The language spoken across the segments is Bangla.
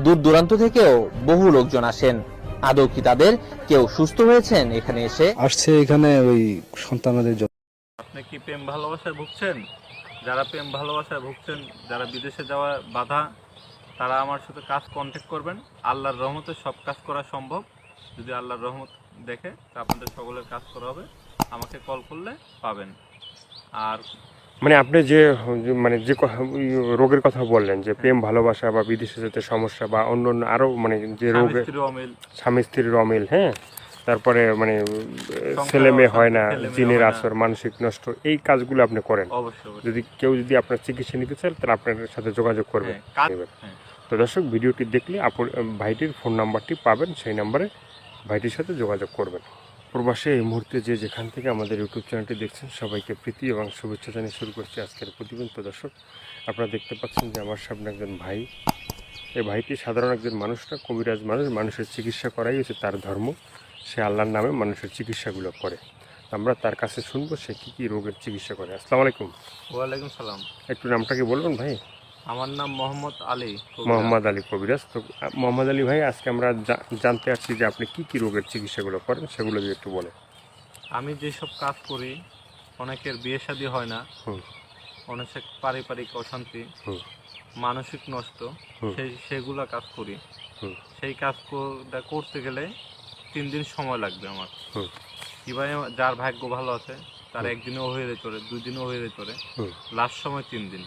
দূর দূরান্ত থেকেও বহু লোকজন আসেন। আদৌ কি তাদের কেউ সুস্থ হয়েছেন এখানে এসে? আসছে এখানে ওই সন্তানদের জন্য। আপনি কি প্রেম ভালোবাসায় ভুগছেন? যারা প্রেম ভালোবাসায় ভুগছেন, যারা বিদেশে যাওয়া বাধা, তারা আমার সাথে কাজ কন্ট্যাক্ট করবেন। আল্লাহর রহমতে সব কাজ করা সম্ভব। যদি আল্লাহর রহমত দেখে তা আপনাদের সকলের কাজ করা হবে। আমাকে কল করলে পাবেন। আর মানে আপনি যে মানে যে রোগের কথা বললেন যে প্রেম ভালোবাসা বা বিদেশে যেতে সমস্যা বা অন্য অন্য আরও মানে যে রোগে স্বামী স্ত্রীর অমিল, হ্যাঁ, তারপরে মানে ছেলে মেয়ে হয় না, জিনের আসর, মানসিক নষ্ট, এই কাজগুলো আপনি করেন। যদি কেউ যদি আপনার চিকিৎসা নিতে চায় তাহলে আপনার সাথে যোগাযোগ করবেন। তো দর্শক, ভিডিওটি দেখলে ভাইটির ফোন নাম্বারটি পাবেন, সেই নাম্বারে ভাইটির সাথে যোগাযোগ করবেন। প্রবাসে এই মুহূর্তে যে যেখান থেকে আমাদের ইউটিউব চ্যানেলটি দেখছেন সবাইকে প্রীতি এবং শুভেচ্ছা জানিয়ে শুরু করছি আজকের প্রতিবেদন। তো দর্শক, আপনারা দেখতে পাচ্ছেন যে আমার সামনে একজন ভাই। এই ভাইটি সাধারণ একজন মানুষ না, কবিরাজ মানুষ। মানুষের চিকিৎসা করাই হচ্ছে তার ধর্ম। সে আল্লাহর নামে মানুষের চিকিৎসাগুলো করে। আমরা তার কাছে শুনবো সে কী কী রোগের চিকিৎসা করে। আসসালামু আলাইকুম। ওয়ালাইকুম সালাম। একটু নামটা কি বলবেন ভাই? আমার নাম মোহাম্মদ আলী। মোহাম্মদ আলী কবিরাজ। তো মোহাম্মদ আলী ভাই, আজকে আমরা জানতে আসছি যে আপনি কী কী রোগের চিকিৎসাগুলো করেন, সেগুলো যদি একটু বলেন। আমি যেসব কাজ করি, অনেকের বিয়ে শাদী হয় না, অনেক পারিবারিক অশান্তি, মানসিক নষ্ট, সেগুলা কাজ করি। সেই কাজ করতে গেলে 3 দিন সময় লাগবে আমার। কিভাবে যার ভাগ্য ভালো আছে তার একদিনেও হয়ে যেতে পারে, 2 দিনেও হয়ে যেতে পারে, লাস্ট সময় 3 দিন।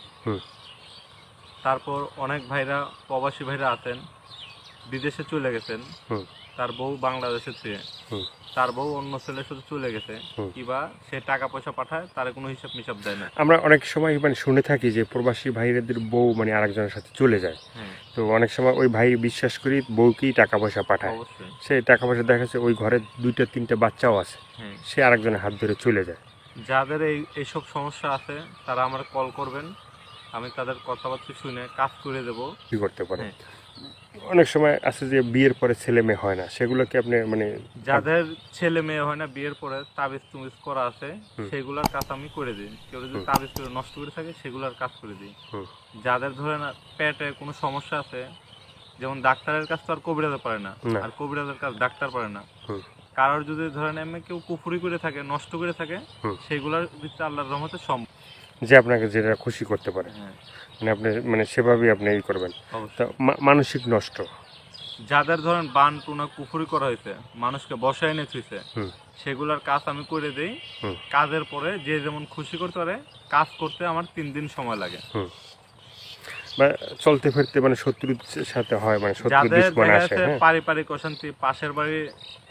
তারপর অনেক ভাইরা, প্রবাসী ভাইরা আছেন, বিদেশে চলে গেছেন, তার বউ বাংলাদেশে ছিল, তার বউ অন্য ছেলের সাথে চলে গেছে, কিবা সে টাকা পয়সা পাঠায়, তার কোনো হিসাব মিসাব দেয় না। আমরা অনেক সময় মানে শুনে থাকি যে প্রবাসী ভাইদের বউ মানে আরেকজনের সাথে চলে যায়। তো অনেক সময় ওই ভাই বিশ্বাস করি বউকেই টাকা পয়সা পাঠায়। সে টাকা পয়সা দেখা যাচ্ছে ওই ঘরে 2-3টে বাচ্চাও আছে, সে আরেকজনের হাত ধরে চলে যায়। যাদের এইসব সমস্যা আছে তারা আমার কল করবেন, আমি তাদের কথাবার্তা শুনে কাজ করে দেবো। কি করতে পারে? অনেক সময় আছে যে বিয়ের পরে ছেলে মেয়ে হয় না, সেগুলোকে আপনি মানে যাদের ছেলে মেয়ে হয় না, বিয়ের পরে তাবিজ তুমিজ করা আছে, সেগুলোর কাজ আমি করে দিই। কেউ যদি তাবিজ করে নষ্ট করে থাকে সেগুলোর কাজ করে দিই। যাদের ধরেন পেটে কোনো সমস্যা আছে, যেমন ডাক্তারের কাজ তো আর কবিরাজে পারে না, আর কবিরাজের কাজ ডাক্তার পারে না। কারোর যদি ধরেন এমনি কেউ কুফুরি করে থাকে, নষ্ট করে থাকে, সেগুলোর ভিতরে আল্লাহর রহমতে সম্ভব যে আপনাকে যেটা খুশি করতে পারে, মানে আপনি মানে সেভাবেই আপনি ই করবেন। তো মানসিক নষ্ট, যাদের ধরেন বান টুনা কুফুরি করা হয়েছে, মানুষকে বসায় এনে থুইছে, সেগুলোর কাজ আমি করে দেই। কাজের পরে যে যেমন খুশি করতে পারে, কাজ করতে আমার 3 দিন সময় লাগে। বা চলতে ফিরতে মানে শত্রুর সাথে হয়, মানে শত্রু দুশমন আসে। পারিবারিক অশান্তি, পাশের বাড়ি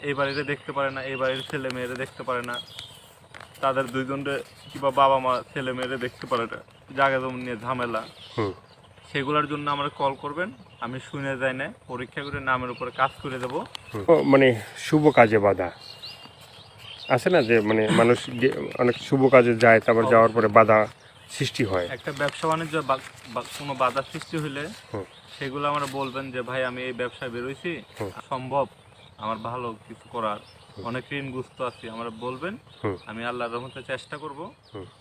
এই বাড়িতে দেখতে পারে না, এই বাড়ির ছেলে মেয়েরা দেখতে পারে না, তাদের দুইজনরে কিংবা বাবা মা ছেলে মেয়েরা দেখতে পারে না, জায়গা জমি নিয়ে ঝামেলা, সেগুলোর জন্য আমরা কল করবেন। আমি শুনে যাই না, পরীক্ষা করে নামের উপরে কাজ করে দেব। মানে শুভ কাজে বাধা আছে না, যে মানে মানুষ অনেক শুভ কাজে যায়, তারপর যাওয়ার পরে বাধা সৃষ্টি হয়। একটা ব্যবসা বাণিজ্য কোনো বাধা সৃষ্টি হলে সেগুলো আমরা বলবেন যে ভাই আমি এই ব্যবসায় বেরোইছি, সম্ভব আমার ভালো কিছু করার, অনেক ঋণগ্রস্ত আছি, আমরা বলবেন। আমি আল্লাহর রহমতে চেষ্টা করব,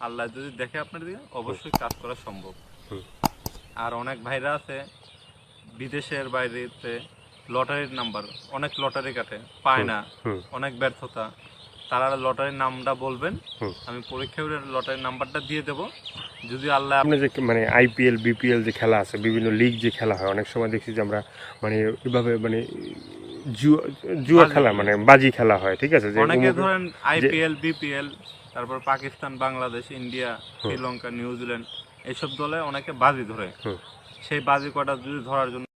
আল্লাহ যদি দেখে আপনার দিকে অবশ্যই কাজ করা সম্ভব। আর অনেক ভাইরা আছে বিদেশের বাইরেতে, লটারির নাম্বার, অনেক লটারি কাটে, পায় না, অনেক ব্যর্থতা, তারা লটারির নামটা বলবেন, আমি পরীক্ষা করে লটারির নাম্বারটা দিয়ে দেব। যদি আল্লাহ আপনি যে মানে IPL BPL যে খেলা আছে, বিভিন্ন লিগ যে খেলা হয়, অনেক সময় দেখছি যে আমরা মানে এভাবে মানে জুয়া খেলা, মানে বাজি খেলা হয়, ঠিক আছে? যে অনেকে ধরেন IPL BPL, তারপর পাকিস্তান, বাংলাদেশ, ইন্ডিয়া, শ্রীলঙ্কা, নিউজিল্যান্ড, এইসব দলে অনেকে বাজি ধরে। সেই বাজি কটা যদি ধরার জন্য